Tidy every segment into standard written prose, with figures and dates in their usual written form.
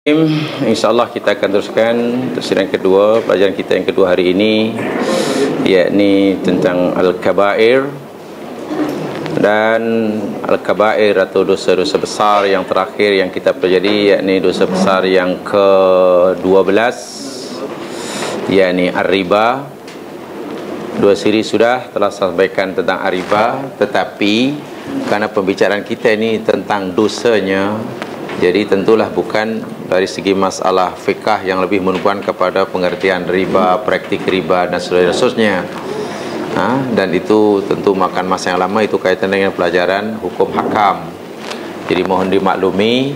InsyaAllah kita akan teruskan tafsiran kedua, pelajaran kita yang kedua hari ini, yakni tentang Al-Kabair. Dan Al-Kabair atau dosa-dosa besar yang terakhir yang kita pelajari, yakni dosa besar yang ke-12, yakni Ar-Riba. Dua siri sudah telah sampaikan tentang Ar-Riba, tetapi karena pembicaraan kita ini tentang dosanya, jadi tentulah bukan dari segi masalah fikah yang lebih menemukan kepada pengertian riba, praktik riba dan seterusnya. Dan itu tentu makan masa yang lama, itu kaitan dengan pelajaran hukum hakam. Jadi mohon dimaklumi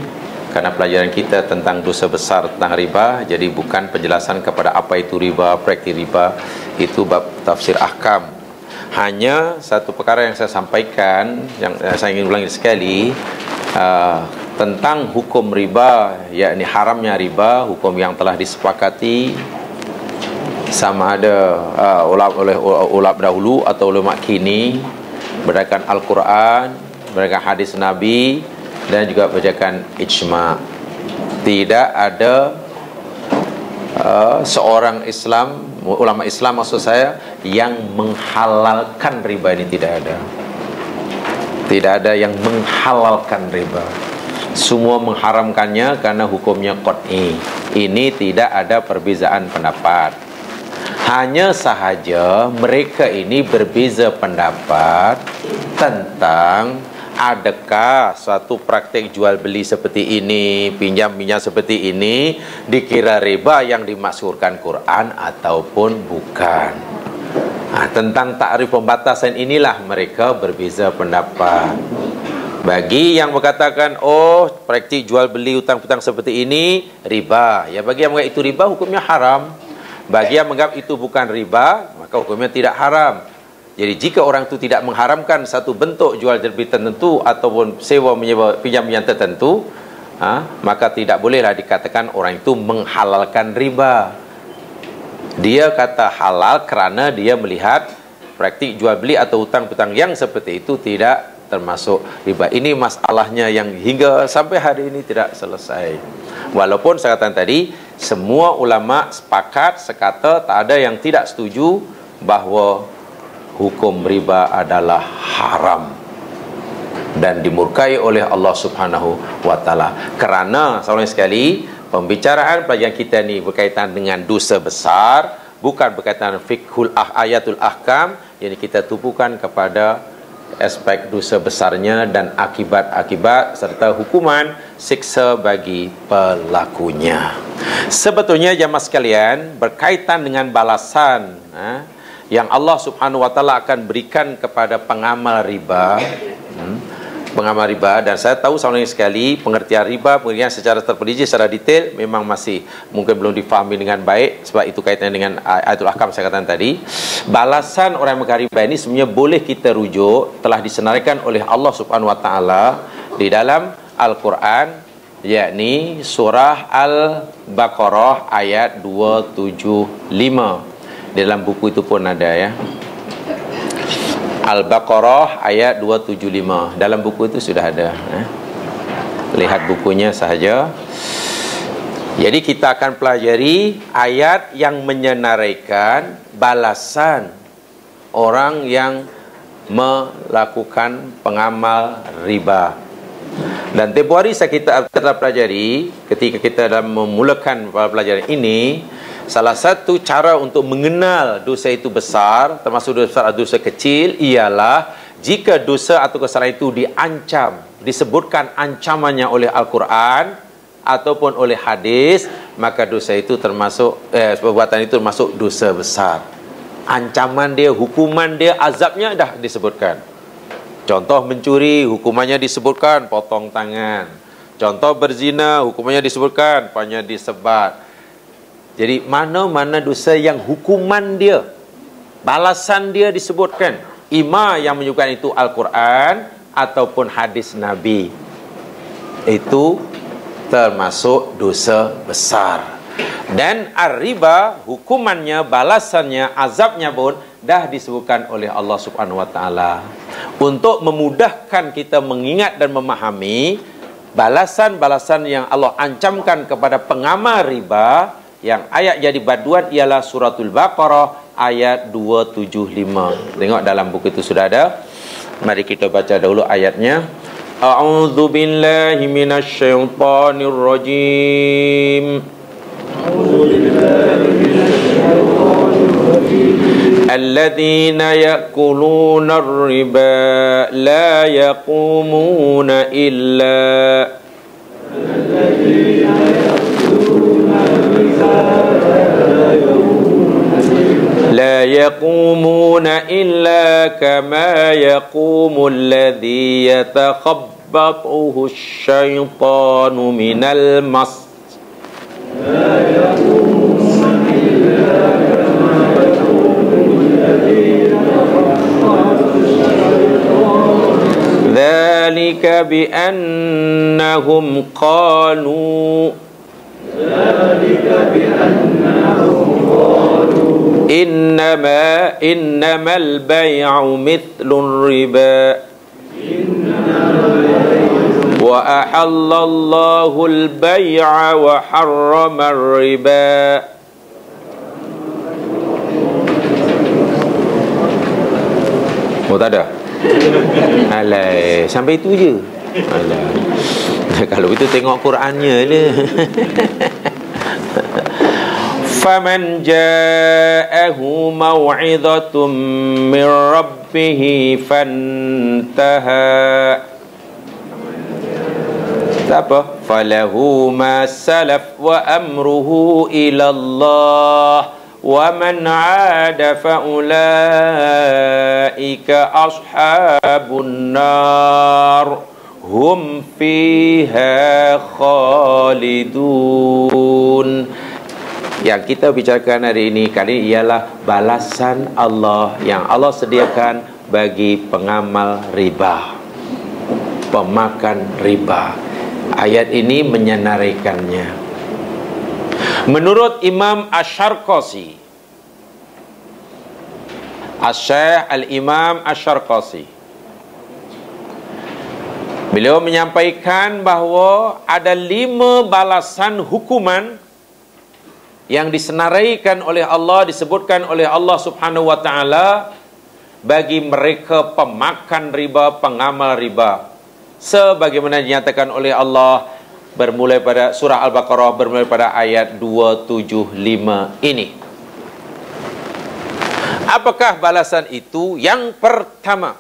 karena pelajaran kita tentang dosa besar tentang riba, jadi bukan penjelasan kepada apa itu riba, praktik riba, itu bab tafsir ahkam. Hanya satu perkara yang saya sampaikan, yang saya ingin ulangi sekali, tentang hukum riba, yakni haramnya riba, hukum yang telah disepakati sama ada oleh ulama dahulu atau ulama kini berdasarkan Al-Quran, berdasarkan hadis Nabi, dan juga berdasarkan ijma'. Tidak ada seorang Islam, ulama Islam maksud saya, yang menghalalkan riba ini. Tidak ada yang menghalalkan riba. Semua mengharamkannya karena hukumnya qat'i. Ini tidak ada perbezaan pendapat. Hanya sahaja mereka ini berbeza pendapat tentang adakah suatu praktik jual beli seperti ini, pinjam-pinjam seperti ini dikira riba yang dimaksudkan Quran ataupun bukan. Tentang takrif pembatasan inilah mereka berbeza pendapat. Bagi yang berkatakan, oh praktik jual beli hutang-hutang seperti ini riba, ya bagi yang menganggap itu riba, hukumnya haram. Bagi yang menganggap itu bukan riba, maka hukumnya tidak haram. Jadi jika orang itu tidak mengharamkan satu bentuk jual beli tertentu ataupun sewa menyewa pinjam yang tertentu, maka tidak bolehlah dikatakan orang itu menghalalkan riba. Dia kata halal kerana dia melihat praktik jual beli atau hutang-hutang yang seperti itu tidak termasuk riba. Ini masalahnya yang hingga sampai hari ini tidak selesai. Walaupun saya katakan tadi, semua ulama sepakat sekata, tak ada yang tidak setuju bahawa hukum riba adalah haram dan dimurkai oleh Allah Subhanahu wa taala. Kerana saudara sekali, pembicaraan pelajaran kita ni berkaitan dengan dosa besar, bukan berkaitan fiqhul ayatul ahkam. Jadi kita tumpukan kepada aspek dosa besarnya dan akibat-akibat serta hukuman siksa bagi pelakunya. Sebetulnya jemaah sekalian, berkaitan dengan balasan yang Allah Subhanahu wa taala akan berikan kepada pengamal riba, dan saya tahu saudara sekali, pengertian riba, pengertian secara terperinci, secara detail memang masih mungkin belum difahami dengan baik, sebab itu kaitannya dengan ayatul ahkam saya katakan tadi. Balasan orang yang mengingkari riba ini sebenarnya boleh kita rujuk, telah disenaraikan oleh Allah Subhanahu wa taala di dalam Al-Quran, yakni surah Al-Baqarah ayat 275. Di dalam buku itu pun ada, ya, Al-Baqarah ayat 275. Dalam buku itu sudah ada, lihat bukunya sahaja. Jadi kita akan pelajari ayat yang menyenaraikan balasan orang yang melakukan pengamal riba. Dan tempoh hari kita telah pelajari, ketika kita dalam memulakan pelajaran ini, salah satu cara untuk mengenal dosa itu besar, termasuk dosa besar atau dosa kecil, ialah jika dosa atau kesalahan itu diancam, disebutkan ancamannya oleh Al-Quran ataupun oleh hadis, maka dosa itu termasuk perbuatan itu termasuk dosa besar. Ancaman dia, hukuman dia, azabnya dah disebutkan. Contoh mencuri, hukumannya disebutkan potong tangan. Contoh berzina, hukumannya disebutkan panjang disebat. Jadi mana-mana dosa yang hukuman dia, balasan dia disebutkan, ima yang menyebutkan itu Al-Quran ataupun hadis Nabi, itu termasuk dosa besar. Dan ar-riba, hukumannya, balasannya, azabnya pun dah disebutkan oleh Allah Subhanahu wa taala. Untuk memudahkan kita mengingat dan memahami, Balasan-balasan yang Allah ancamkan kepada pengamal riba, yang ayat jadi baduan ialah suratul Baqarah ayat 275. Tengok dalam buku itu sudah ada. Mari kita baca dahulu ayatnya. A'udzu billahi minasyaitonir rajim. Alladzina ya'kuluna ar-riba la yaqumuna illa لا يقومون إلا كما يقوم الذي يتخبطه الشيطان من المس ذلك بأنهم قالوا إنما البيع مثل الربا وأحل الله البيع وحرم الربا. Oh, tak ada? Alay, sampai itu je. Alah. Kalau itu tengok Qurannya ni. Faman ja'ahu maw'idhatum min rabbih fantaha. Apa? Falahu ma salaf wa amruhu ila Allah wa man 'ada fa ulaika ashabun nar hum fiha khalidun. Yang kita bicarakan hari ini kali ialah balasan Allah yang Allah sediakan bagi pengamal riba, pemakan riba. Ayat ini menyenaraikannya. Menurut Imam Asy-Syarqasi, Asy-Syaikh Al-Imam Asy-Syarqasi, beliau menyampaikan bahawa ada 5 balasan hukuman yang disenaraikan oleh Allah, disebutkan oleh Allah Subhanahu wa taala bagi mereka pemakan riba, pengamal riba. Sebagaimana dinyatakan oleh Allah bermulai pada surah Al-Baqarah, bermulai pada ayat 275 ini. Apakah balasan itu? Yang pertama,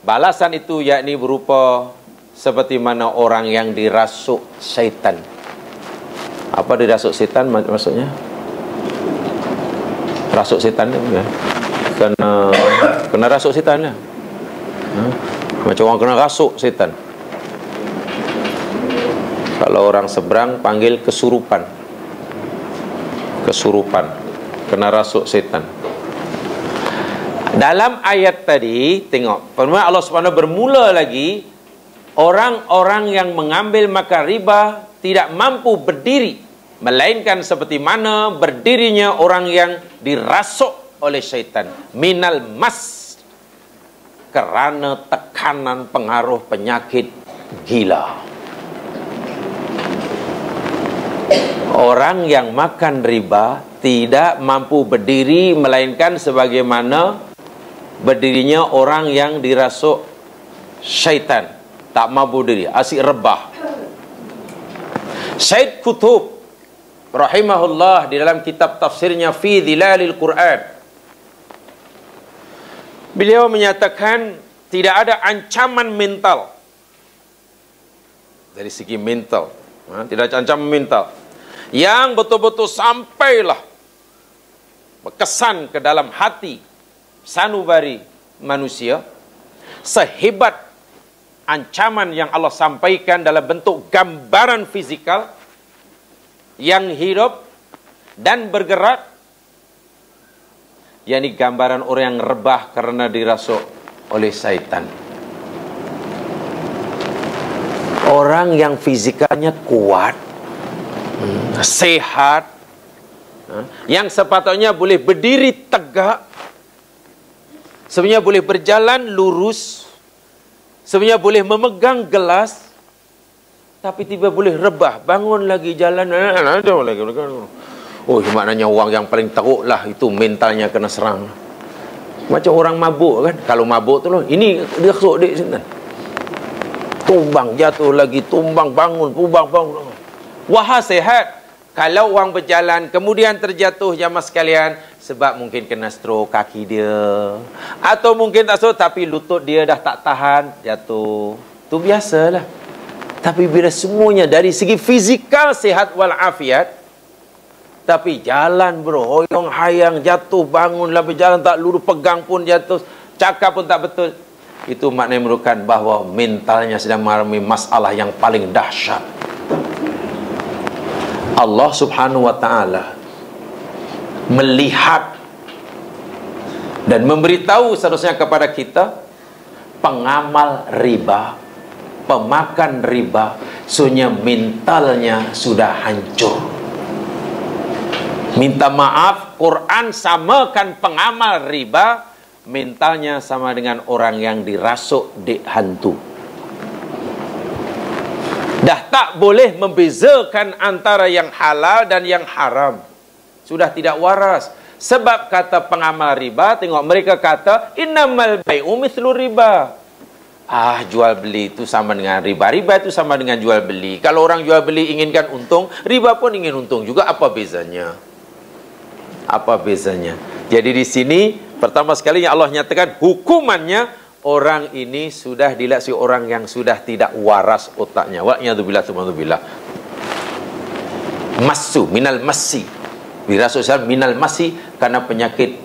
balasan itu yakni berupa seperti mana orang yang dirasuk syaitan. Apa dirasuk setan maksudnya? Rasuk setan ya. Kena rasuk setan lah. Macam orang kena rasuk setan. Kalau orang seberang panggil kesurupan. Kesurupan. Kena rasuk setan. Dalam ayat tadi, tengok, firman Allah Subhanahu bermula lagi, orang-orang yang mengambil makan riba tidak mampu berdiri, melainkan seperti mana berdirinya orang yang dirasuk oleh syaitan. Minal mas, kerana tekanan pengaruh penyakit gila. Orang yang makan riba tidak mampu berdiri, melainkan sebagaimana berdirinya orang yang dirasuk syaitan. Tak mampu diri, asyik rebah. Syed Qutb rahimahullah di dalam kitab tafsirnya Fi Dhilalil Quran, beliau menyatakan tidak ada ancaman mental dari segi mental, tidak ada ancaman mental yang betul-betul sampailah berkesan ke dalam hati sanubari manusia sehebat ancaman yang Allah sampaikan dalam bentuk gambaran fizikal yang hidup dan bergerak, yakni gambaran orang yang rebah kerana dirasuk oleh syaitan. Orang yang fizikalnya kuat, sehat, yang sepatutnya boleh berdiri tegak, sebenarnya boleh berjalan lurus, sebenarnya boleh memegang gelas, tapi tiba boleh rebah, bangun lagi jalan. Oh, maknanya orang yang paling teruk lah, itu mentalnya kena serang. Macam orang mabuk kan. Kalau mabuk tu loh, ini dia kesuk dek sini. Tumbang, jatuh lagi, tumbang, bangun, tumbang, bangun. Wah, sehat. Kalau orang berjalan, kemudian terjatuh jamaah sekalian, sebab mungkin kena stroke kaki dia. Atau mungkin tak stroke, tapi lutut dia dah tak tahan, jatuh. Itu biasalah. Tapi bila semuanya dari segi fizikal sihat walafiat, tapi jalan berhoyong hayang, jatuh, bangun lah berjalan, tak lurus, pegang pun jatuh, cakap pun tak betul. Itu maknanya merupakan bahawa mentalnya sedang mengalami masalah yang paling dahsyat. Allah subhanahu wa ta'ala melihat dan memberitahu seterusnya kepada kita, pengamal riba, pemakan riba, sebenarnya mentalnya sudah hancur. Minta maaf, Quran samakan pengamal riba, mentalnya sama dengan orang yang dirasuk dek hantu. Dah tak boleh membezakan antara yang halal dan yang haram. Sudah tidak waras. Sebab kata pengamal riba, tengok mereka kata, innamal bai'u mithlu riba. Jual beli itu sama dengan riba. Riba itu sama dengan jual beli. Kalau orang jual beli inginkan untung, riba pun ingin untung juga. Apa bezanya? Apa bezanya? Jadi di sini pertama sekali yang Allah nyatakan hukumannya, orang ini sudah dilaksi orang yang sudah tidak waras otaknya. Wa'iyadzubillah tumadzubillah. Masu minal masi. Birasal minal masi, karena penyakit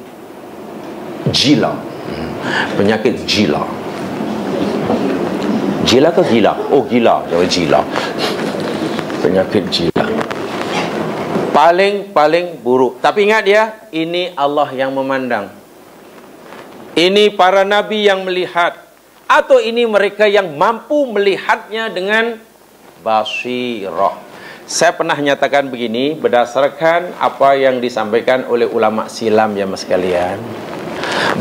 gila. Penyakit gila. Gila ke gila? Oh, gila. Jangan gila. Penyakit gila. Paling buruk. Tapi ingat ya, ini Allah yang memandang. Ini para nabi yang melihat. Atau ini mereka yang mampu melihatnya dengan basirah. Saya pernah nyatakan begini, berdasarkan apa yang disampaikan oleh ulama silam ya mas sekalian.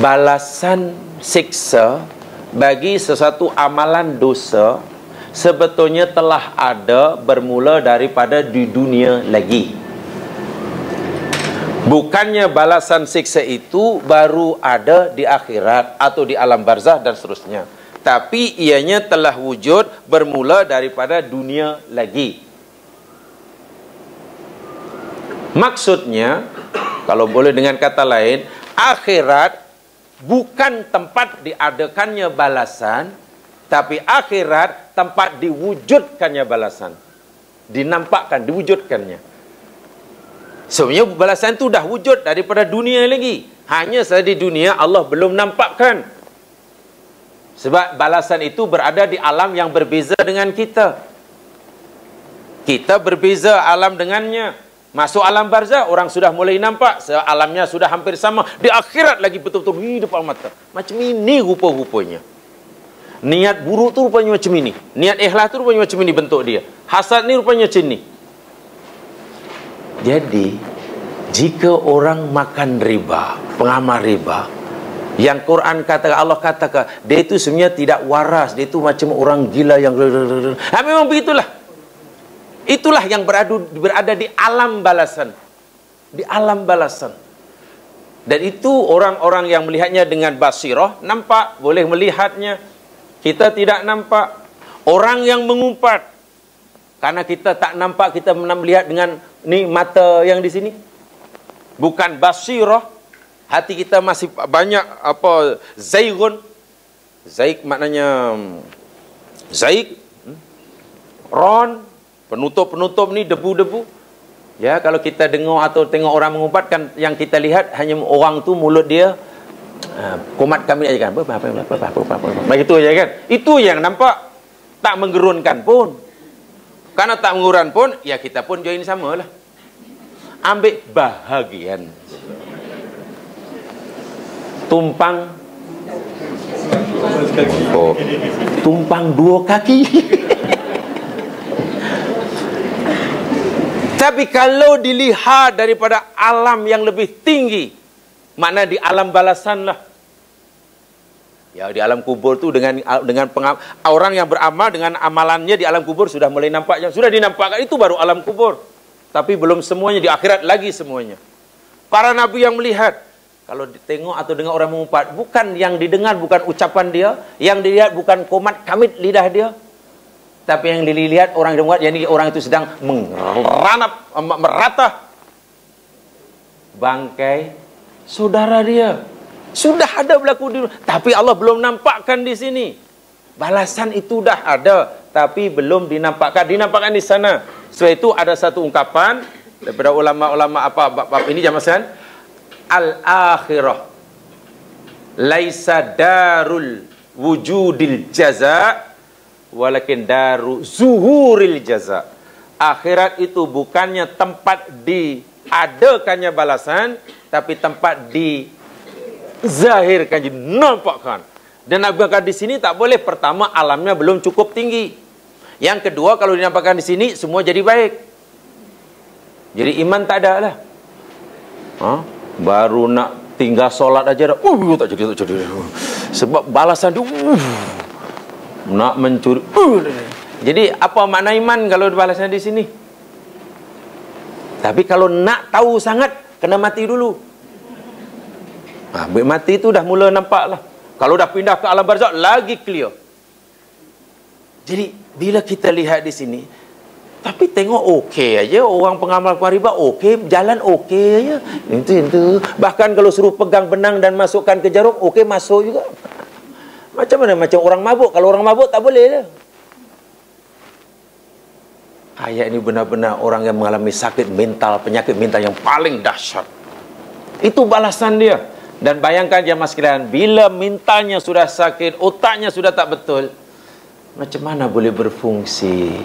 Balasan siksa bagi sesuatu amalan dosa sebetulnya telah ada bermula daripada di dunia lagi. Bukannya balasan siksa itu baru ada di akhirat atau di alam barzah dan seterusnya. Tapi ianya telah wujud bermula daripada dunia lagi. Maksudnya, kalau boleh dengan kata lain, akhirat bukan tempat diadakannya balasan, tapi akhirat tempat diwujudkannya balasan. Dinampakkan, diwujudkannya. Sebenarnya balasan itu dah wujud daripada dunia lagi. Hanya saja di dunia Allah belum nampakkan. Sebab balasan itu berada di alam yang berbeza dengan kita. Kita berbeza alam dengannya. Masuk alam barzah, orang sudah mulai nampak. Alamnya sudah hampir sama. Di akhirat lagi betul-betul di depan mata. Macam ini rupa-rupanya. Niat buruk tu rupanya macam ini. Niat ikhlas tu rupanya macam ini bentuk dia. Hasad ni rupanya macam ini. Jadi, jika orang makan riba, pengamal riba, yang Quran kata, Allah katakan, dia itu sebenarnya tidak waras, dia itu macam orang gila yang... memang begitulah. Itulah yang berada di alam balasan. Di alam balasan. Dan itu orang-orang yang melihatnya dengan basirah, nampak, boleh melihatnya. Kita tidak nampak. Orang yang mengumpat, karena kita tak nampak, kita melihat dengan ni mata yang di sini. Bukan basirah. Hati kita masih banyak apa zaigun. Zaik maknanya zaik. Ron, penutup-penutup ni debu-debu. Ya, kalau kita dengar atau tengok orang mengumpat kan, yang kita lihat hanya orang tu mulut dia komat kami aja kan. Begitu aja kan. Itu yang nampak. Tak menggerunkan pun. Karena tak menguran pun, ya kita pun join sama lah. Ambil bahagian. Tumpang. Oh, tumpang dua kaki. Tapi kalau dilihat daripada alam yang lebih tinggi, makna di alam balasan lah. Ya, di alam kubur tu dengan orang yang beramal dengan amalannya di alam kubur sudah mulai nampaknya, sudah dinampakkan, itu baru alam kubur. Tapi belum semuanya, di akhirat lagi semuanya. Para nabi yang melihat, kalau tengok atau dengar orang mengumpat, bukan yang didengar bukan ucapan dia, yang dilihat bukan komat kamit lidah dia, tapi yang dilihat orang yang mengumpat, yakni orang itu sedang meratah bangkai saudara dia. Sudah ada berlaku di, tapi Allah belum nampakkan di sini. Balasan itu dah ada, tapi belum dinampakkan. Dinampakkan di sana. Sebab itu ada satu ungkapan daripada ulama-ulama bab ini jamaah, al-akhirah laisa darul wujudil jaza walakin daru zuhuril jaza. Akhirat itu bukannya tempat diadakannya balasan, tapi tempat dizahirkan, dinampakkan. Dan nampakkan di sini tak boleh. Pertama, alamnya belum cukup tinggi. Yang kedua, kalau dinampakkan di sini semua jadi baik. Jadi iman tak ada lah. Baru nak tinggal solat aja dah. Tak jadi. Sebab balasan dia nak mencuri. Jadi apa makna iman kalau balasan di sini? Tapi kalau nak tahu sangat, kena mati dulu. Mati itu dah mula nampak lah. Kalau dah pindah ke alam barzakh, lagi clear. Jadi bila kita lihat di sini, tapi tengok okey aja, orang pengamal riba okey, jalan okey aja. Itu. Bahkan kalau suruh pegang benang dan masukkan ke jarum, okey masuk juga. Macam mana? Macam orang mabuk. Kalau orang mabuk tak boleh dah. Ayat ini benar-benar orang yang mengalami sakit mental, penyakit mental yang paling dahsyat. Itu balasan dia. Dan bayangkan jemaah sekalian, bila mentalnya sudah sakit, otaknya sudah tak betul, macam mana boleh berfungsi?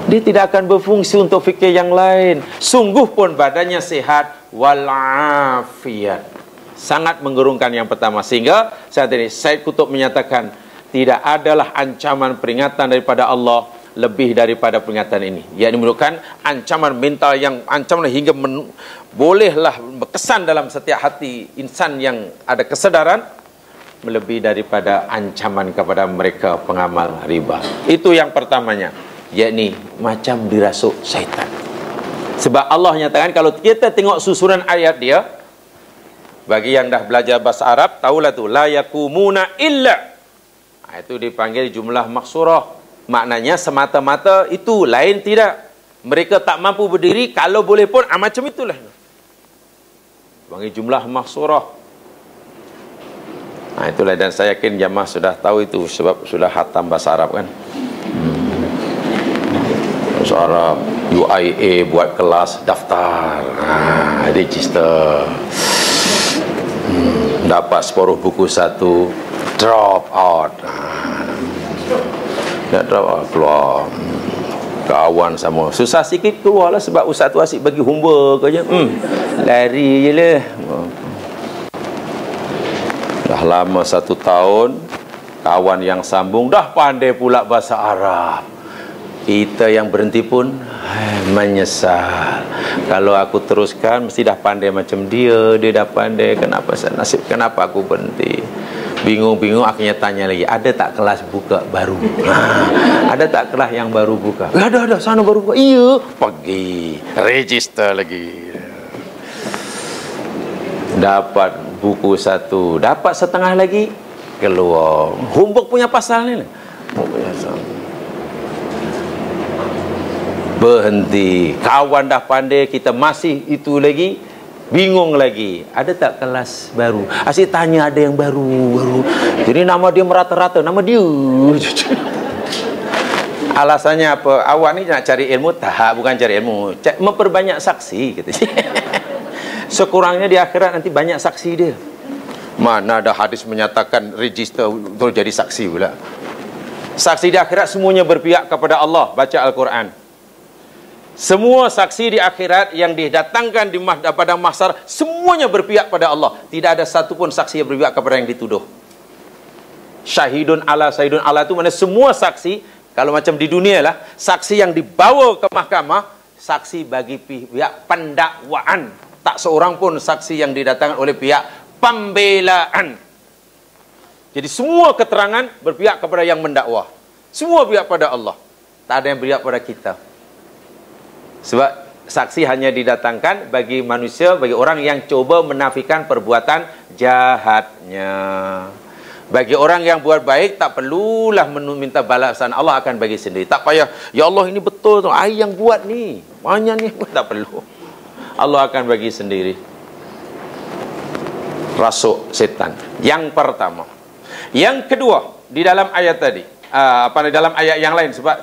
Dia tidak akan berfungsi untuk fikir yang lain. Sungguh pun badannya sehat walafiat. Sangat menggerungkan yang pertama. Sehingga saat ini Said Qutb menyatakan, tidak adalah ancaman peringatan daripada Allah lebih daripada peringatan ini. Ia menunjukkan ancaman mental yang ancaman hingga bolehlah berkesan dalam setiap hati insan yang ada kesedaran, melebihi daripada ancaman kepada mereka pengamal riba. Itu yang pertamanya, yakni macam dirasuk syaitan. Sebab Allah nyatakan, kalau kita tengok susunan ayat dia, bagi yang dah belajar bahasa Arab, tahulah tu, la yakumuna illa. Itu dipanggil jumlah maksurah. Maknanya semata-mata itu, lain tidak. Mereka tak mampu berdiri, kalau boleh pun macam itulah. Bagi jumlah maksurah. Itulah, dan saya yakin jamaah sudah tahu itu sebab sudah khatam bahasa Arab kan. Bahasa Arab, UIA buat kelas, daftar, register. Dapat separuh buku satu, drop out. Tak tahu keluar kawan sama susah sikit keluar lah, sebab ustaz tu asyik bagi homework aja. Lari je lah. Dah lama 1 tahun, kawan yang sambung dah pandai pula bahasa Arab. Kita yang berhenti pun menyesal. Kalau aku teruskan mesti dah pandai macam dia dah pandai. Kenapa nasib, kenapa aku berhenti? Bingung-bingung, akhirnya tanya lagi, ada tak kelas buka baru? Ada tak kelas yang baru buka? Ada, sana baru buka. Iya, pergi register lagi. Dapat buku 1, dapat setengah lagi, keluar. Homework punya pasal ni. Berhenti. Kawan dah pandai, kita masih itu lagi. Bingung lagi, ada tak kelas baru? Asyik tanya ada yang baru. Jadi nama dia merata-rata, nama dia. Alasannya apa? Awak ni nak cari ilmu? Tak, bukan cari ilmu. Memperbanyak saksi, kata. Sekurangnya di akhirat nanti banyak saksi dia. Mana ada hadis menyatakan register untuk jadi saksi pula. Saksi di akhirat semuanya berpihak kepada Allah. Baca Al-Quran. Semua saksi di akhirat yang didatangkan pada mahsyar, semuanya berpihak pada Allah. Tidak ada satu pun saksi yang berpihak kepada yang dituduh. Syahidun ala syahidun ala itu mana semua saksi. Kalau macam di dunia lah, saksi yang dibawa ke mahkamah, saksi bagi pihak pendakwaan. Tak seorang pun saksi yang didatangkan oleh pihak pembelaan. Jadi semua keterangan berpihak kepada yang mendakwah. Semua pihak pada Allah. Tak ada yang berpihak pada kita. Sebab saksi hanya didatangkan bagi manusia, bagi orang yang coba menafikan perbuatan jahatnya. Bagi orang yang buat baik, tak perlulah minta balasan. Allah akan bagi sendiri. Tak payah, ya Allah ini betul tu, I yang buat ni, banyak ni, tak perlu. Allah akan bagi sendiri. Rasuk setan. Yang pertama. Yang kedua, di dalam ayat tadi, dalam ayat yang lain, sebab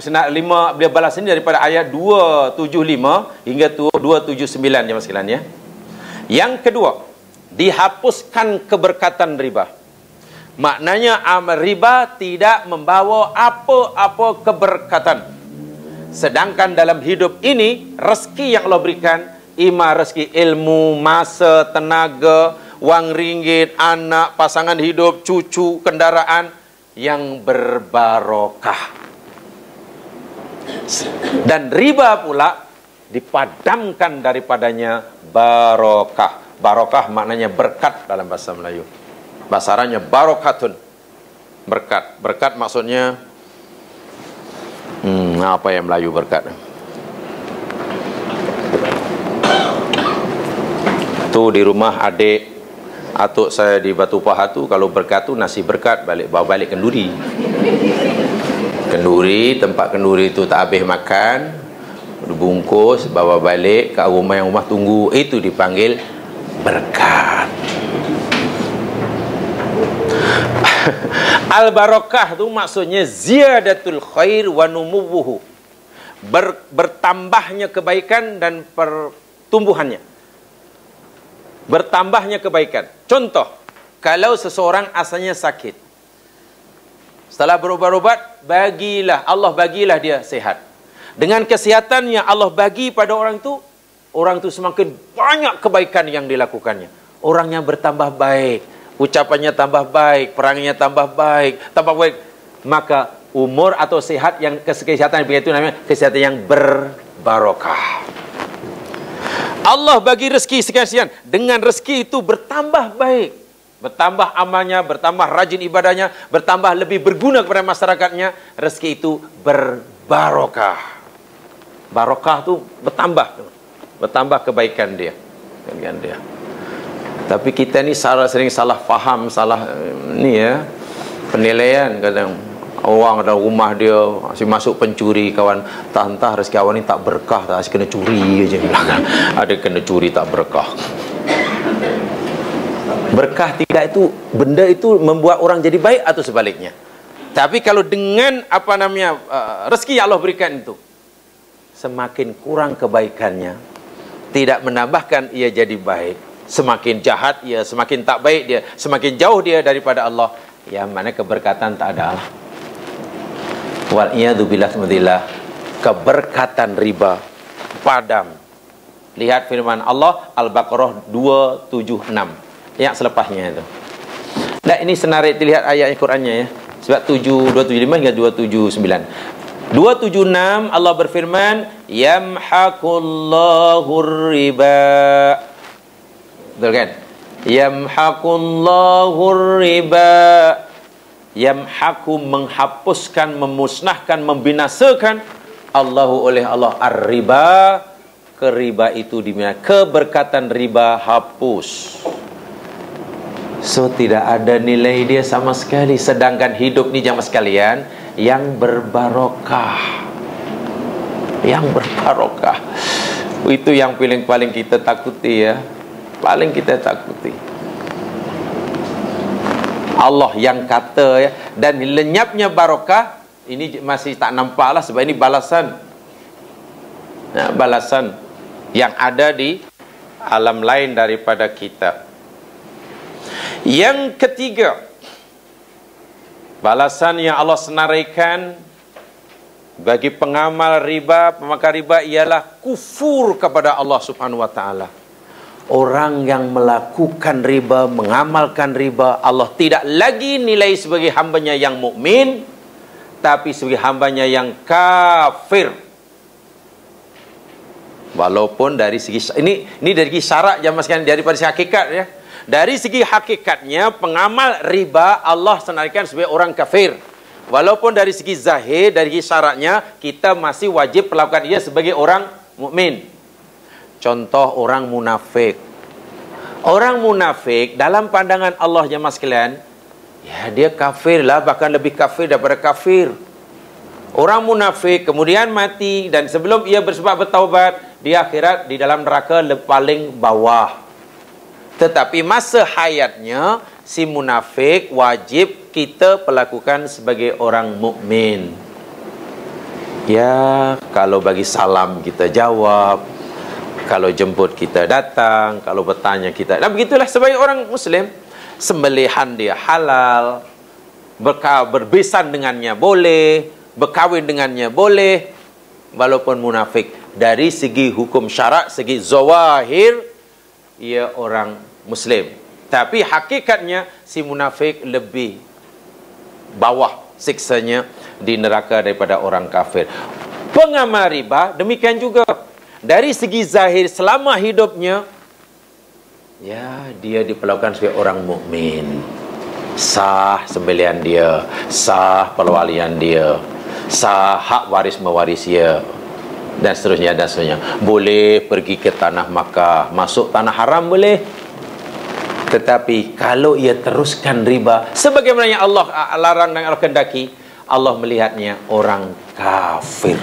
senat 5 dia balas ini daripada ayat 275 hingga 279 jemaah sekalian ya. Yang kedua, dihapuskan keberkatan riba. Maknanya riba tidak membawa apa-apa keberkatan. Sedangkan dalam hidup ini, rezeki yang Allah berikan, ima rezeki ilmu, masa, tenaga, wang ringgit, anak, pasangan hidup, cucu, kendaraan yang berbarokah. Dan riba pula dipadamkan daripadanya barokah. Barokah maknanya berkat dalam bahasa Melayu. Bahasa Arabnya barokatun. Berkat. Berkat maksudnya apa yang Melayu berkat? Tu di rumah adik atuk saya di Batu Pahat tu, kalau berkat tu nasi berkat bawa balik kenduri. Kenduri, tempat kenduri tu tak habis makan, dibungkus, bawa balik ke rumah yang rumah tunggu. Itu dipanggil berkat. Al-barakah tu maksudnya ziyadatul khair wa numuwuhu. Bertambahnya kebaikan dan pertumbuhannya. Bertambahnya kebaikan. Contoh, kalau seseorang asalnya sakit, setelah berubat-ubat, Allah bagilah dia sehat. Dengan kesihatan yang Allah bagi pada orang tu semakin banyak kebaikan yang dilakukannya. Orangnya bertambah baik, ucapannya tambah baik, perangannya tambah baik, maka umur atau sehat yang kesehatan begitu namanya kesehatan yang berbarokah. Allah bagi rezeki sekian-sekian, dengan rezeki itu bertambah baik, bertambah amalnya, bertambah rajin ibadahnya, bertambah lebih berguna kepada masyarakatnya. Rezeki itu berbarokah. Barokah itu bertambah kebaikan dia. Tapi kita ni sering salah faham, salah ni ya, penilaian. Kadang orang ada rumah dia masih masuk pencuri, kawan entah rezeki awak ni tak berkah, tak asyik kena curi je. Ada kena curi tak berkah. Berkah tidak itu, benda itu membuat orang jadi baik atau sebaliknya. Tapi kalau dengan rezeki yang Allah berikan itu, semakin kurang kebaikannya, tidak menambahkan ia jadi baik, semakin jahat ia, semakin tak baik dia, semakin jauh dia daripada Allah, yang mana keberkatan tak ada lah. Wal'iyadzubillah, keberkatan riba padam. Lihat firman Allah Al-Baqarah 276 yang selepasnya itu. Nah, ini senarik dilihat ayat Al-Qurannya ya. Sebab 275 hingga 279. 276 Allah berfirman, yamhaqullahu riba. Betul kan? Yamhaqullahu riba. Yamhaqu, menghapuskan, memusnahkan, membinasakan Allahu oleh Allah ar-riba. Keriba itu dimana keberkatan riba hapus. So tidak ada nilai dia sama sekali. Sedangkan hidup ni jamaah sekalian yang berbarokah, yang berbarokah, itu yang paling kita takuti ya. Paling kita takuti Allah yang kata ya. Dan lenyapnya barokah ini masih tak nampak lah, sebab ini balasan balasan yang ada di alam lain daripada kita. Yang ketiga, balasan yang Allah senaraikan bagi pengamal riba, pemakan riba, ialah kufur kepada Allah Subhanahu wa taala. Orang yang melakukan riba, mengamalkan riba, Allah tidak lagi nilai sebagai hambanya yang mukmin, tapi sebagai hambanya yang kafir. Walaupun dari segi ini dari segi syarat jamaah sekalian, daripada segi hakikat ya. Dari segi hakikatnya, pengamal riba Allah senaraikan sebagai orang kafir. Walaupun dari segi zahir, dari segi syaratnya, kita masih wajib perlakukan dia sebagai orang mukmin. Contoh orang munafik. Orang munafik dalam pandangan Allah jemaah sekalian, ya dia kafir lah, bahkan lebih kafir daripada kafir. Orang munafik kemudian mati dan sebelum ia bersebab bertaubat, di akhirat di dalam neraka paling bawah. Tetapi masa hayatnya si munafik wajib kita perlakukan sebagai orang mukmin. Ya, kalau bagi salam kita jawab, kalau jemput kita datang, kalau bertanya kita. Dan begitulah sebagai orang muslim, sembelihan dia halal, berbesan dengannya boleh, berkahwin dengannya boleh, walaupun munafik. Dari segi hukum syarak, segi zawahir, ia orang muslim. Tapi hakikatnya si munafik lebih bawah siksanya di neraka daripada orang kafir. Pengamal riba demikian juga. Dari segi zahir selama hidupnya, ya dia diperlakukan sebagai orang mukmin. Sah sembelihan dia, sah perwalian dia, sah hak waris mewaris dia, dan seterusnya dan seterusnya. Boleh pergi ke tanah Makkah, masuk tanah haram boleh. Tetapi kalau ia teruskan riba, sebagaimana yang Allah larang dan Allah kehendaki, Allah melihatnya orang kafir.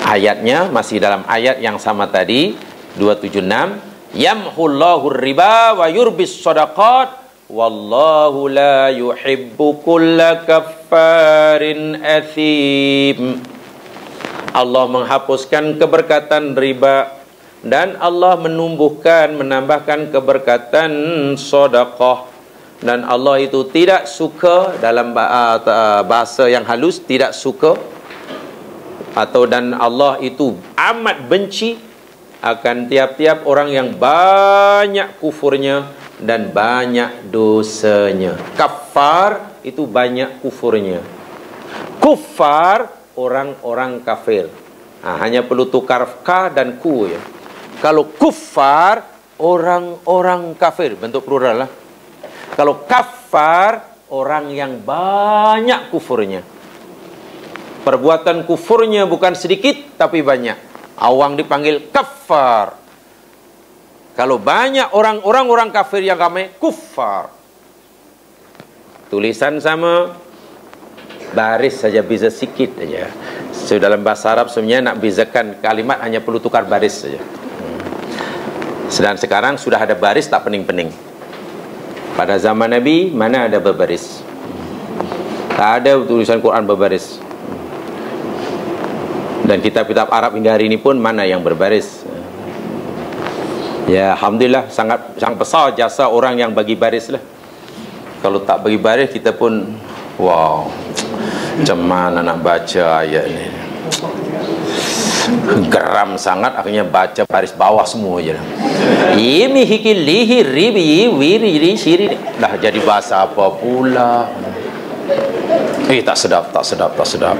Ayatnya masih dalam ayat yang sama tadi, 276, yamhullahu riba wa yurbis shadaqat wallahu la yuhibbu kulla kaffarin athim. Allah menghapuskan keberkatan riba dan Allah menambahkan keberkatan sedekah. Dan Allah itu tidak suka, dalam bahasa yang halus, tidak suka, dan Allah itu amat benci akan tiap-tiap orang yang banyak kufurnya dan banyak dosanya. Kafar itu banyak kufurnya. Kufar orang-orang kafir. Hanya perlu tukar ka dan ku ya. Kalau kufar orang-orang kafir, bentuk plural lah. Kalau kafar orang yang banyak kufurnya. Perbuatan kufurnya bukan sedikit tapi banyak. Awang dipanggil kafar. Kalau banyak orang kafir yang ramai, kufar. Tulisan sama, baris saja beza sikit saja. So, dalam bahasa Arab sebenarnya nak bezakan kalimat hanya perlu tukar baris saja. Sedang sekarang sudah ada baris tak pening-pening. Pada zaman Nabi mana ada berbaris? Tak ada tulisan Quran berbaris. Dan kitab-kitab Arab hingga hari ini pun mana yang berbaris? Ya, alhamdulillah sangat besar jasa orang yang bagi baris lah. Kalau tak bagi baris kita pun wow, macam mana nak baca ayat ini? Geram sangat, akhirnya baca baris bawah semua je. Ini hikilihi ribi wiri siri. Dah jadi bahasa apa pula? Tak sedap.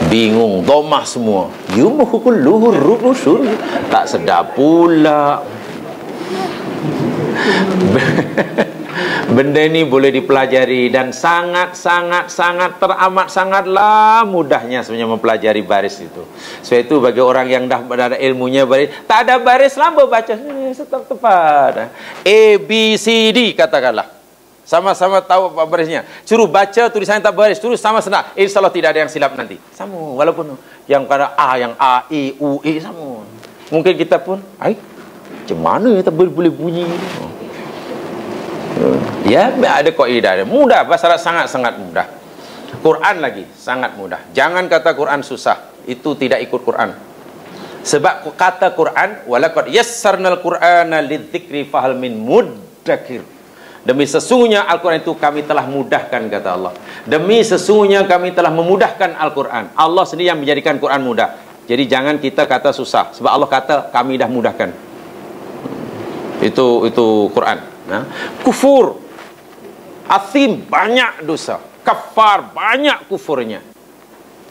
Bingung, domah semua. Yumuhukul luhur rubushur. Tak sedap pula. Benda ini boleh dipelajari dan sangat teramat sangatlah mudahnya sebenarnya mempelajari baris itu. Sebab itu bagi orang yang dah ada ilmunya baris, tak ada baris lama baca tetap tepat. A B C D katakanlah. Sama-sama tahu apa barisnya. Suruh baca tulisannya tak baris, terus sama senang. InsyaAllah tidak ada yang silap nanti. Sama, walaupun yang pada yang A, I, U, E sama. Mungkin kita pun, macam mana kita boleh bunyi? Ya, ada kaidah. Mudah, bahasa Arab sangat mudah. Quran lagi sangat mudah. Jangan kata Quran susah, itu tidak ikut Quran. Sebab kata Quran, walaqad yassarnal Qur'ana lidzikri fahal min muddakir. Demi sesungguhnya Al-Quran itu kami telah mudahkan, kata Allah. Demi sesungguhnya kami telah memudahkan Al-Quran. Allah sendiri yang menjadikan Quran mudah. Jadi jangan kita kata susah, sebab Allah kata kami dah mudahkan. Itu Quran. Kufur, athim, banyak dosa. Kafar, banyak kufurnya.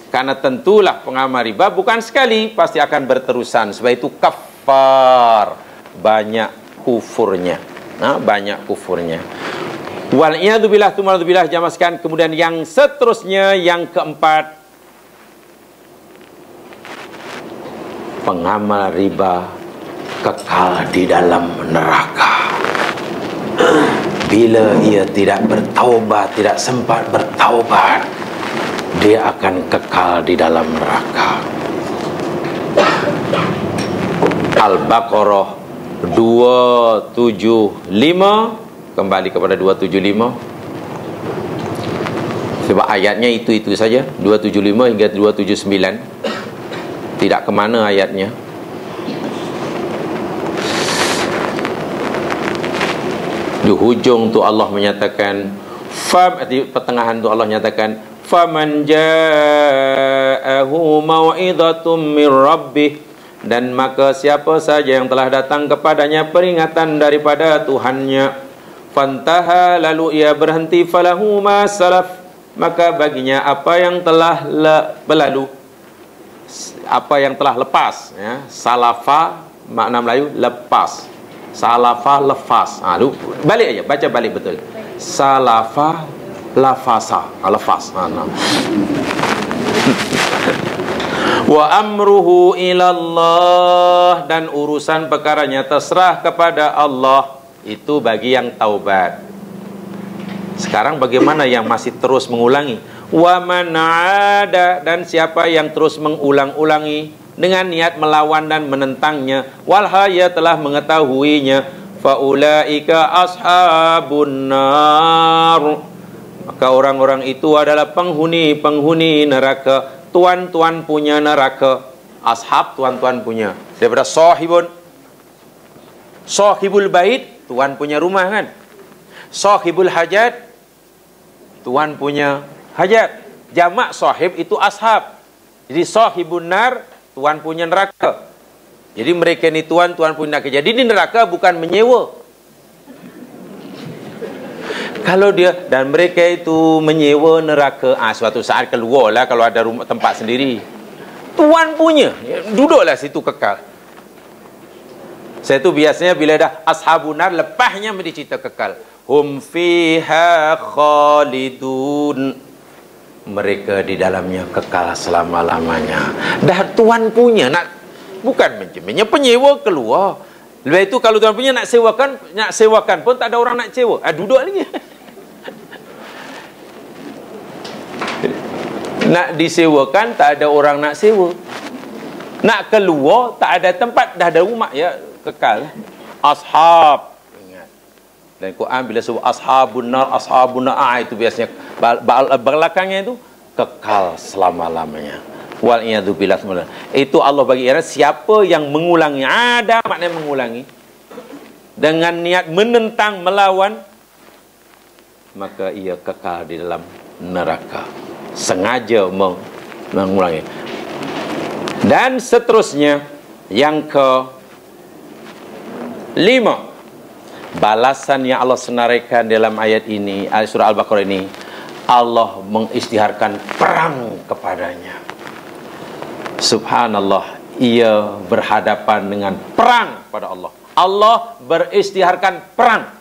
Karena tentulah pengamal riba bukan sekali, pasti akan berterusan. Sebab itu kafar, banyak kufurnya. Banyak kufurnya. Wal'iyadzubillah, tumalzubillah, jamaskan. Kemudian yang seterusnya, yang keempat, pengamal riba kekal di dalam neraka. Bila ia tidak bertaubat, tidak sempat bertaubat, dia akan kekal di dalam neraka. Al-Baqarah 275, kembali kepada 275. Sebab ayatnya itu saja, 275 hingga 279. Tidak ke mana ayatnya. Di hujung tu Allah menyatakan, di pertengahan tu Allah menyatakan, faman ja'ahu mau'izatum mir rabbih, dan maka siapa saja yang telah datang kepadanya peringatan daripada Tuhannya, fantaha, lalu ia berhenti, falahu ma salaf, maka baginya apa yang telah berlalu, apa yang telah lepas, ya. Salafa makna Melayu lepas, salafa lepas. Balik aja, baca balik betul. Salafa lafasa, lepas. Wa amruhu ilallah, dan urusan perkaranya terserah kepada Allah. Itu bagi yang taubat. Sekarang bagaimana yang masih terus mengulangi? Wa man ada, dan siapa yang terus mengulang-ulangi dengan niat melawan dan menentangnya, walhaya telah mengetahuinya, faulaika ashabun nar, maka orang-orang itu adalah penghuni neraka. Tuan-tuan punya neraka. Ashab, tuan-tuan punya. Daripada sahibul bait, tuan punya rumah kan. Sahibul hajat, tuan punya hajat. Jamak sahib itu ashab. Jadi sahibun nar, tuan punya neraka. Jadi mereka ni tuan punya neraka. Jadi di neraka bukan menyewa. Kalau dia, dan mereka itu menyewa neraka, suatu saat keluarlah kalau ada rumah tempat sendiri. Tuan punya, duduklah situ kekal. Saya tu biasanya bila dah ashabunar, lepasnya mesti cerita kekal. Hum fiha khalidun, mereka di dalamnya kekal selama-lamanya. Dah tuan punya, bukan menyewa, penyewa keluar. Lepas itu kalau tuan punya nak sewakan pun tak ada orang nak sewa. Duduk lagi. Nak disewakan tak ada orang nak sewa. Nak keluar tak ada tempat, dah ada rumah, ya kekal. Ashab, ingat. Dan Quran bila sebut ashabun nar itu biasanya belakangnya itu kekal selama-lamanya. Wal iyadzubillah. Itu Allah bagi ibarat siapa yang mengulangi, ada maknanya mengulangi, dengan niat menentang, melawan, maka ia kekal di dalam neraka. Sengaja mengulangi. Dan seterusnya, yang ke-5, balasan yang Allah senaraikan dalam ayat ini, surah Al-Baqarah ini, Allah mengisytiharkan perang kepadanya. Subhanallah, ia berhadapan dengan perang pada Allah. Allah berisytiharkan perang.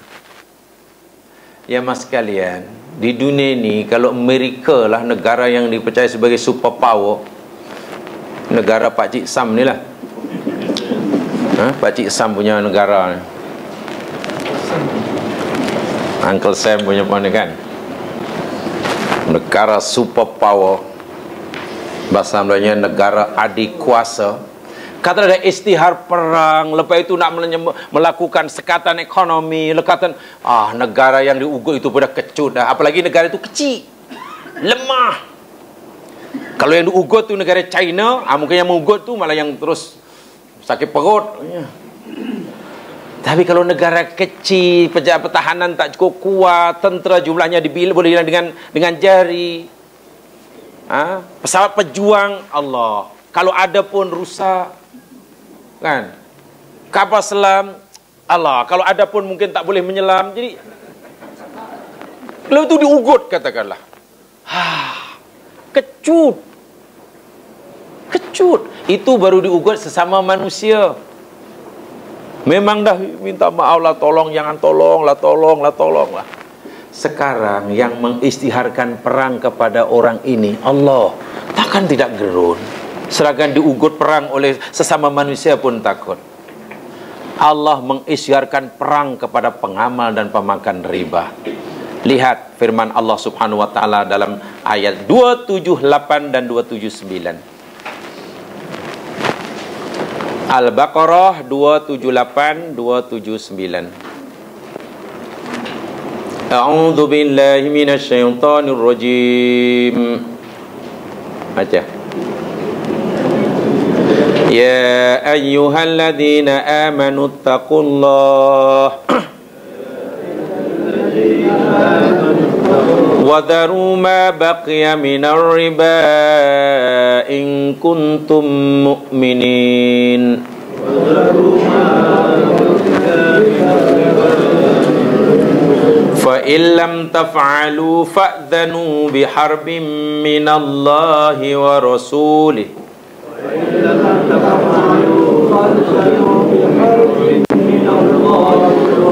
Ya mas sekalian, di dunia ini kalau Amerika lah negara yang dipercaya sebagai superpower, negara Pak Cik Sam ni lah. Pak Cik Sam punya negara ni, Uncle Sam punya mana kan, negara superpower, bahasa Melayunya negara adik kuasa. Kata ada istihar perang, lepas itu nak melakukan sekatan ekonomi, lekatan negara yang diugut itu pada kecut dah. Apalagi negara itu kecil, lemah. Kalau yang diugut tu negara China, mungkin yang mengugut tu malah yang terus sakit perut. Tapi kalau negara kecil, penjaga pertahanan tak cukup kuat, tentera jumlahnya boleh hilang dengan jari. Pesawat pejuang, Allah, kalau ada pun rusak kan. Kapal selam, Allah, kalau ada pun mungkin tak boleh menyelam. Jadi kalau itu diugut katakanlah, kecut. Itu baru diugut sesama manusia. Memang dah minta maaf lah, tolong, jangan tolong lah. Sekarang yang mengisytiharkan perang kepada orang ini Allah, takkan tidak gerun. Seragam diugut perang oleh sesama manusia pun takut. Allah mengisytiharkan perang kepada pengamal dan pemakan riba. Lihat firman Allah Subhanahu wa taala dalam ayat 278 dan 279. Al-Baqarah 278 279. A'udzu billahi minasyaitonir rajim. Baca. Ya ayyuhalladzina amanu taqullaha wa dharu ma baqiya minar riba in kuntum mu'minin. Fa illam taf'alu fa'dhanu biharbin minallahi wa rasulih.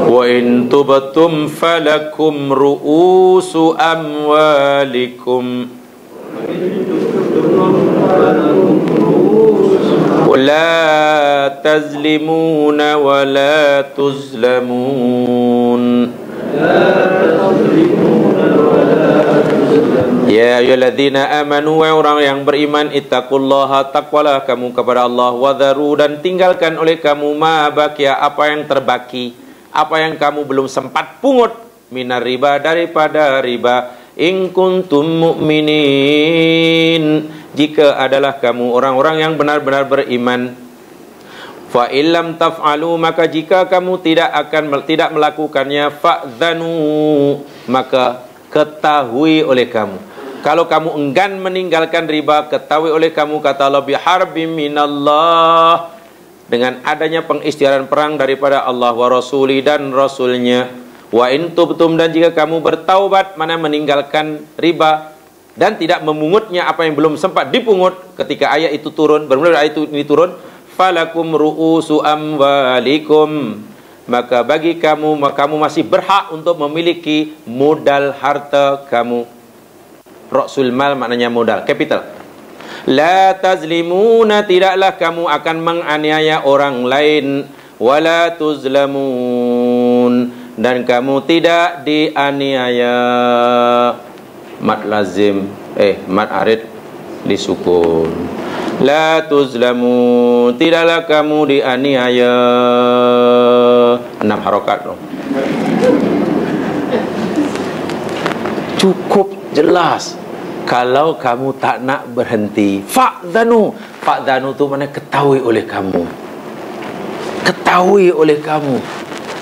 Wa in tubtum falakum ru'usu amwalikum wa la tazlimuna wa la tuzlamun. Ya ayyuhalladzina amanu, wa orang yang beriman, ittaqullaha, takwalah kamu kepada Allah, wadharu, dan tinggalkan oleh kamu ma baqiya, apa yang terbaki, apa yang kamu belum sempat pungut, minar riba, daripada riba, in kuntum mu'minin, jika adalah kamu orang-orang yang benar-benar beriman. Fa illam taf'alu, maka jika kamu tidak melakukannya, fa'dhanu, maka ketahui oleh kamu. Kalau kamu enggan meninggalkan riba, ketahui oleh kamu, kata Allah, biharbim minallah, dengan adanya pengisytiharan perang daripada Allah wa rasuli, dan rasulnya. Wa in tubtum, dan jika kamu bertaubat, mana meninggalkan riba dan tidak memungutnya apa yang belum sempat dipungut ketika ayat itu turun, bermula ayat ini turun, falakum ru'usu amwalikum, maka bagi kamu masih berhak untuk memiliki modal harta kamu. Ra'sul mal maknanya modal, capital. La tazlimuna, tidaklah kamu akan menganiaya orang lain, wala tuzlamun, dan kamu tidak dianiaya. Mat lazim, mat arid disukun. La tuzlamu, tidaklah kamu dianiaya. 6 harokat loh. Cukup jelas. Kalau kamu tak nak berhenti, fa'dhanu. Fa'dhanu tu mana ketahui oleh kamu. Ketahui oleh kamu.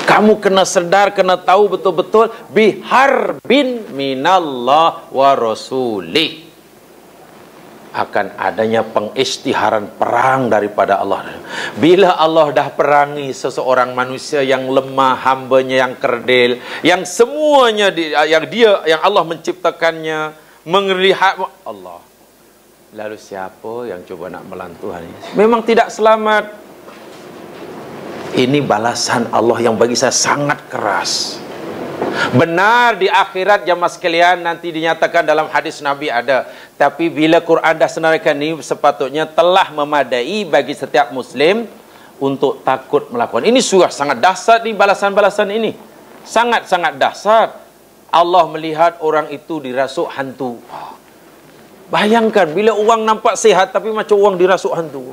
Kamu kena sedar, kena tahu betul-betul, biharbin minallah wa rasulih, akan adanya pengisytiharan perang daripada Allah. Bila Allah dah perangi seseorang manusia yang lemah, hambanya yang kerdil, yang semuanya yang Allah menciptakannya, melihat Allah, lalu siapa yang coba nak melawan Tuhan? Memang tidak selamat. Ini balasan Allah yang bagi saya sangat keras. Benar di akhirat jamaah sekalian nanti dinyatakan dalam hadis Nabi ada. Tapi bila Quran dah senaraikan ini, sepatutnya telah memadai bagi setiap Muslim untuk takut melakukan. Ini surah sangat dahsyat ni, balasan-balasan ini. Sangat-sangat dahsyat. Allah melihat orang itu dirasuk hantu. Bayangkan bila orang nampak sihat tapi macam orang dirasuk hantu.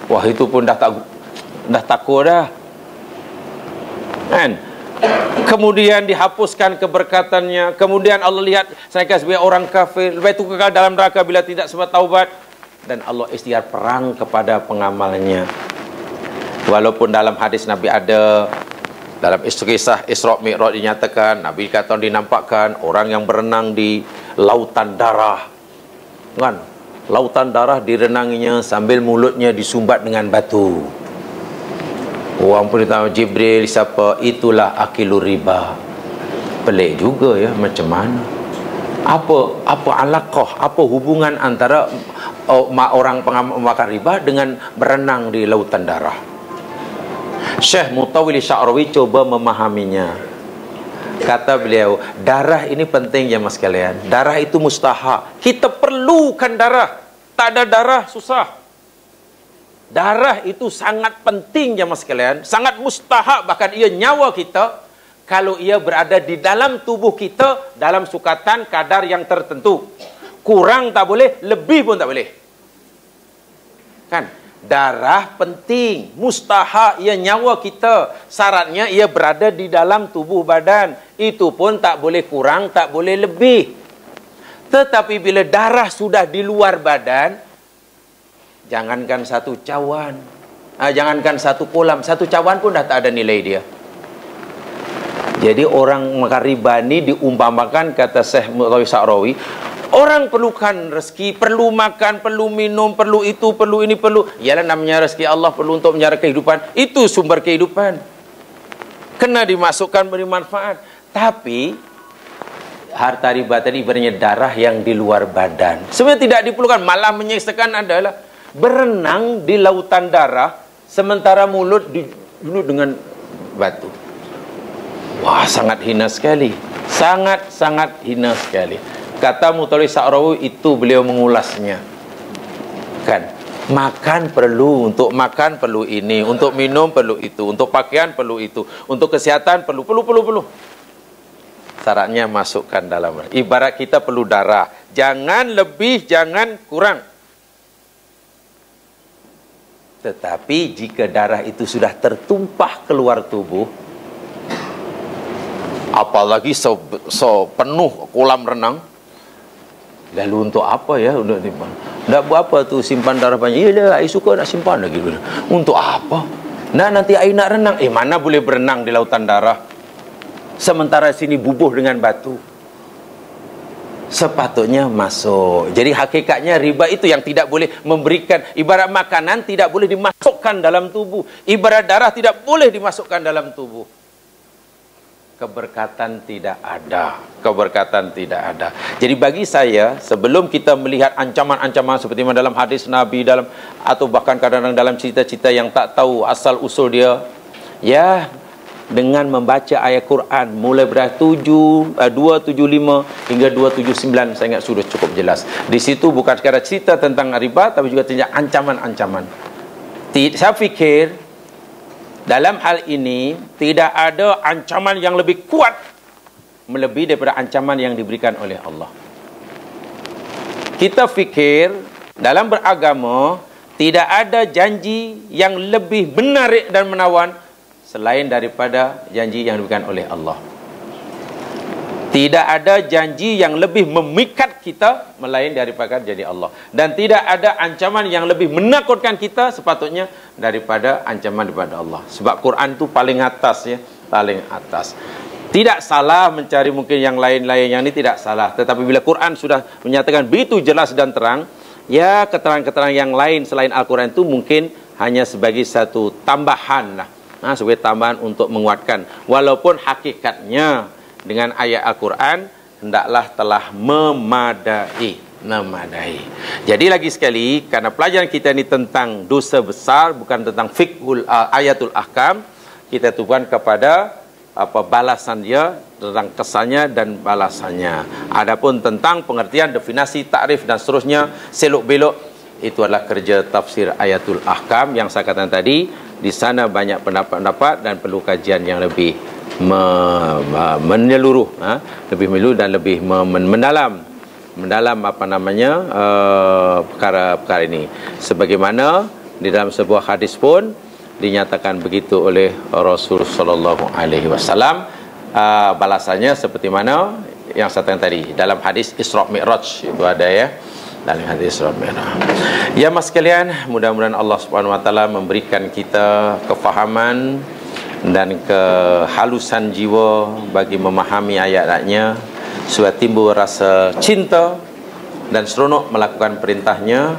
Wah, itu pun dah takut dah. Kan? Kemudian dihapuskan keberkatannya. Kemudian Allah lihat saya sebagai orang kafir, lepas itu kekal dalam neraka bila tidak sempat taubat. Dan Allah isytihar perang kepada pengamalnya. Walaupun dalam hadis Nabi ada, dalam kisah Isra Mi'raj dinyatakan, Nabi kata dinampakkan orang yang berenang di lautan darah. Kan? Lautan darah direnanginya sambil mulutnya disumbat dengan batu. Orang pun ditanya Jibril siapa? Itulah akilur riba. Pelik juga ya, macam mana? Apa alaqah, apa hubungan antara orang pemakan riba dengan berenang di lautan darah? Syekh Mutawwili Sya'rawi coba memahaminya. Kata beliau, darah ini penting ya mas kalian. Darah itu mustahak. Kita perlukan darah. Tak ada darah susah. Darah itu sangat penting ya mas kalian. Sangat mustahak, bahkan ia nyawa kita. Kalau ia berada di dalam tubuh kita dalam sukatan kadar yang tertentu. Kurang tak boleh, lebih pun tak boleh. Kan? Darah penting, mustahak, ia nyawa kita. Syaratnya ia berada di dalam tubuh badan. Itu pun tak boleh kurang, tak boleh lebih. Tetapi bila darah sudah di luar badan, jangankan satu cawan, jangankan satu kolam, satu cawan pun dah tak ada nilai dia. Jadi orang Makaribani diumpamakan, kata Syekh Mutawwili Sya'rawi, orang perlukan rezeki, perlu makan, perlu minum, perlu itu, perlu ini, perlu. Ialah namanya rezeki Allah, perlu untuk menyara kehidupan. Itu sumber kehidupan. Kena dimasukkan beri manfaat. Tapi harta riba tadi ibaratnya darah yang di luar badan. Sebenarnya tidak diperlukan, malah menyeksakan adalah berenang di lautan darah sementara mulut dibunuh dengan batu. Wah, sangat hina sekali. Sangat-sangat hina sekali. Kata Mutawwili Sya'rawi itu beliau mengulasnya. Kan? Makan perlu, untuk makan perlu ini, untuk minum perlu itu, untuk pakaian perlu itu, untuk kesehatan perlu. Syaratnya masukkan dalam. Ibarat kita perlu darah. Jangan lebih, jangan kurang. Tetapi jika darah itu sudah tertumpah keluar tubuh, apalagi penuh kolam renang, lalu untuk apa ya? Untuk simpan. Tak buat apa tu simpan darah banyak? Yalah, air suka nak simpan lagi. Untuk apa? Nanti air nak renang. Mana boleh berenang di lautan darah? Sementara sini bubuh dengan batu. Sepatutnya masuk. Jadi hakikatnya riba itu yang tidak boleh memberikan. Ibarat makanan tidak boleh dimasukkan dalam tubuh. Ibarat darah tidak boleh dimasukkan dalam tubuh. Keberkatan tidak ada. Keberkatan tidak ada. Jadi bagi saya, sebelum kita melihat ancaman-ancaman seperti mana dalam hadis Nabi, atau bahkan kadang-kadang dalam cerita-cerita yang tak tahu asal usul dia, ya, dengan membaca ayat Quran mulai berat 275 hingga 279, saya ingat sudah cukup jelas. Di situ bukan sekadar cerita tentang riba, tapi juga tentang ancaman-ancaman. Saya fikir dalam hal ini tidak ada ancaman yang lebih kuat melebihi daripada ancaman yang diberikan oleh Allah. Kita fikir dalam beragama tidak ada janji yang lebih menarik dan menawan selain daripada janji yang diberikan oleh Allah. Tidak ada janji yang lebih memikat kita melain daripada janji Allah. Dan tidak ada ancaman yang lebih menakutkan kita sepatutnya daripada ancaman daripada Allah. Sebab Quran itu paling atas ya, paling atas. Tidak salah mencari mungkin yang lain-lain, yang ini tidak salah. Tetapi bila Quran sudah menyatakan begitu jelas dan terang, ya keterangan-keterangan yang lain selain Al-Quran itu mungkin hanya sebagai satu tambahan lah. Sebagai tambahan untuk menguatkan. Walaupun hakikatnya dengan ayat Al-Quran hendaklah telah memadai. Jadi lagi sekali, karena pelajaran kita ini tentang dosa besar, bukan tentang fiqhul ayatul ahkam, kita tujukan kepada balasan dia, tentang kesannya dan balasannya. Adapun tentang pengertian, definisi, takrif dan seterusnya, selok-belok, itu adalah kerja tafsir ayatul ahkam yang saya katakan tadi. Di sana banyak pendapat-pendapat dan perlu kajian yang lebih menyeluruh, lebih menyeluruh dan lebih mendalam perkara-perkara ini. Sebagaimana di dalam sebuah hadis pun dinyatakan begitu oleh Rasul sallallahu alaihi wasallam, balasannya seperti mana yang saya katakan tadi dalam hadis Isra Mi'raj itu ada ya. Dalam hadis Isra Mi'raj. Ya mas sekalian, mudah-mudahan Allah Subhanahu wa taala memberikan kita kefahaman dan kehalusan jiwa bagi memahami ayat-ayatnya, supaya timbul rasa cinta dan seronok melakukan perintahnya,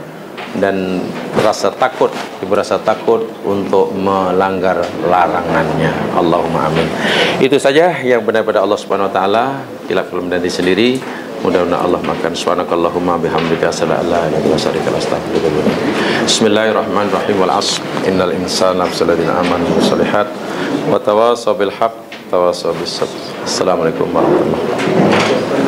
dan rasa takut untuk melanggar larangannya. Allahumma amin. Itu saja yang benar pada Allah Subhanahu wa taala. Khilaf dan sendiri. Mudah-mudahan Allah makan. Subhanakallahumma bihamdika asyhadu an la ilaha illa anta astaghfiruka wa atubu ilaik. Bismillahirrahmanirrahim. Wal 'ashr. Innal insana lafi khusr amanu wa shalihat wa tawasaw bil haqq tawasaw bis sabr. Assalamualaikum warahmatullahi wabarakatuh.